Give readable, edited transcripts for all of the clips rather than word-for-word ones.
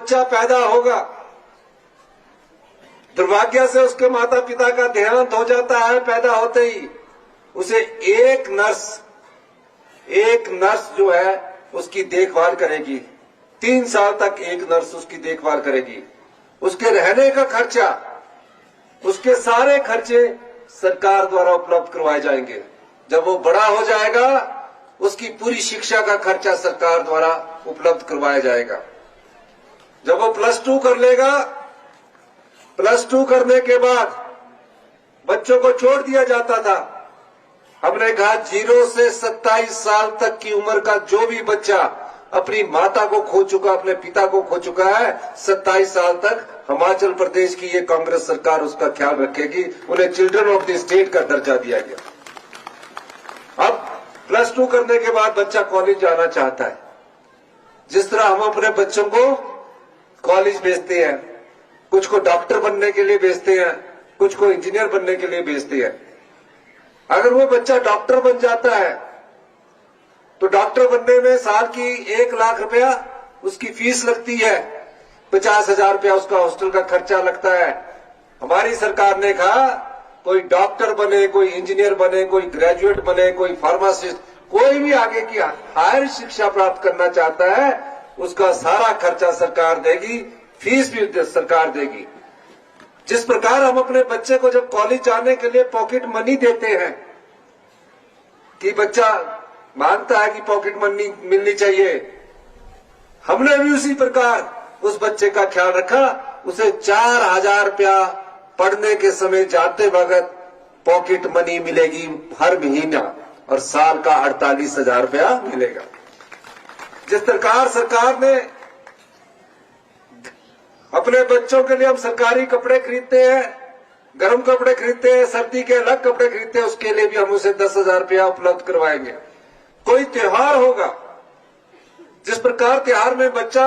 बच्चा पैदा होगा, दुर्भाग्य से उसके माता पिता का देहांत हो जाता है पैदा होते ही, उसे एक नर्स जो है उसकी देखभाल करेगी। 3 साल तक एक नर्स उसकी देखभाल करेगी। उसके रहने का खर्चा, उसके सारे खर्चे सरकार द्वारा उपलब्ध करवाए जाएंगे। जब वो बड़ा हो जाएगा, उसकी पूरी शिक्षा का खर्चा सरकार द्वारा उपलब्ध करवाया जाएगा। जब वो +2 कर लेगा, +2 करने के बाद बच्चों को छोड़ दिया जाता था। हमने कहा 0 से 27 साल तक की उम्र का जो भी बच्चा अपनी माता को खो चुका, अपने पिता को खो चुका है, 27 साल तक हिमाचल प्रदेश की ये कांग्रेस सरकार उसका ख्याल रखेगी। उन्हें चिल्ड्रन ऑफ द स्टेट का दर्जा दिया गया। अब +2 करने के बाद बच्चा कॉलेज जाना चाहता है। जिस तरह हम अपने बच्चों को कॉलेज भेजते हैं, कुछ को डॉक्टर बनने के लिए भेजते हैं, कुछ को इंजीनियर बनने के लिए भेजते हैं। अगर वो बच्चा डॉक्टर बन जाता है तो डॉक्टर बनने में साल की 1 लाख रुपया उसकी फीस लगती है, 50,000 रुपया उसका हॉस्टल का खर्चा लगता है। हमारी सरकार ने कहा कोई डॉक्टर बने, कोई इंजीनियर बने, कोई ग्रेजुएट बने, कोई फार्मासिस्ट, कोई भी आगे की हायर शिक्षा प्राप्त करना चाहता है, उसका सारा खर्चा सरकार देगी, फीस भी सरकार देगी। जिस प्रकार हम अपने बच्चे को जब कॉलेज जाने के लिए पॉकेट मनी देते हैं, कि बच्चा मांगता है कि पॉकेट मनी मिलनी चाहिए, हमने भी उसी प्रकार उस बच्चे का ख्याल रखा। उसे 4,000 रुपया पढ़ने के समय जाते वक्त पॉकेट मनी मिलेगी हर महीना, और साल का 48,000 रुपया मिलेगा। जिस प्रकार सरकार ने अपने बच्चों के लिए, हम सरकारी कपड़े खरीदते हैं, गर्म कपड़े खरीदते हैं, सर्दी के अलग कपड़े खरीदते हैं, उसके लिए भी हम उसे 10,000 रुपया उपलब्ध करवाएंगे। कोई त्योहार होगा, जिस प्रकार त्योहार में बच्चा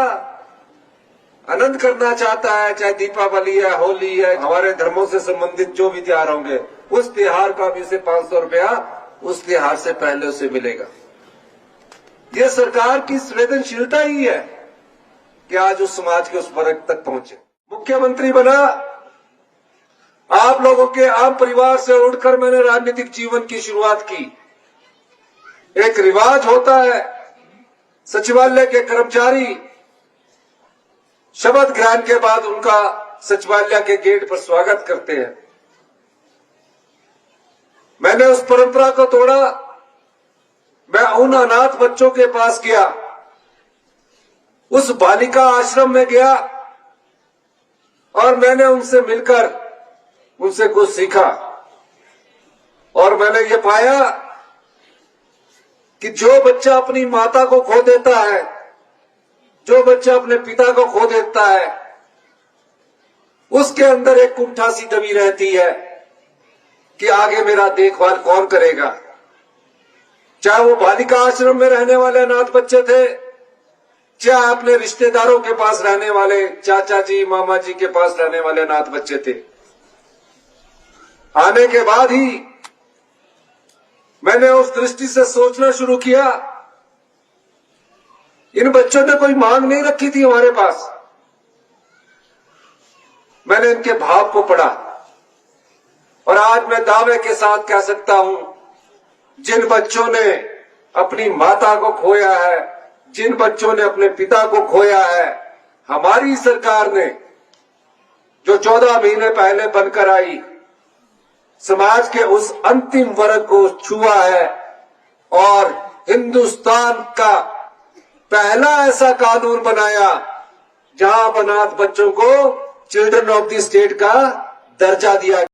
आनंद करना चाहता है, चाहे दीपावली है, होली है, हमारे धर्मों से संबंधित जो भी त्योहार होंगे, उस त्योहार का भी उसे 500 रुपया उस त्योहार से पहले उसे मिलेगा। ये सरकार की संवेदनशीलता ही है कि आज उस समाज के उस वर्ग तक पहुंचे। मुख्यमंत्री बना, आप लोगों के आम परिवार से उठकर मैंने राजनीतिक जीवन की शुरुआत की। एक रिवाज होता है, सचिवालय के कर्मचारी शपथ ग्रहण के बाद उनका सचिवालय के गेट पर स्वागत करते हैं। मैंने उस परंपरा को तोड़ा। मैं उन अनाथ बच्चों के पास गया, उस बालिका आश्रम में गया, और मैंने उनसे मिलकर उनसे कुछ सीखा। और मैंने ये पाया कि जो बच्चा अपनी माता को खो देता है, जो बच्चा अपने पिता को खो देता है, उसके अंदर एक कुंठा सी दबी रहती है कि आगे मेरा देखभाल कौन करेगा। चाहे वो बालिका आश्रम में रहने वाले अनाथ बच्चे थे, चाहे अपने रिश्तेदारों के पास रहने वाले, चाचा जी, मामा जी के पास रहने वाले अनाथ बच्चे थे। आने के बाद ही मैंने उस दृष्टि से सोचना शुरू किया, इन बच्चों ने कोई मांग नहीं रखी थी हमारे पास। मैंने इनके भाव को पढ़ा, और आज मैं दावे के साथ कह सकता हूं, जिन बच्चों ने अपनी माता को खोया है, जिन बच्चों ने अपने पिता को खोया है, हमारी सरकार ने जो 14 महीने पहले बनकर आई, समाज के उस अंतिम वर्ग को छुआ है, और हिंदुस्तान का पहला ऐसा कानून बनाया जहां अनाथ बच्चों को चिल्ड्रन ऑफ द स्टेट का दर्जा दिया।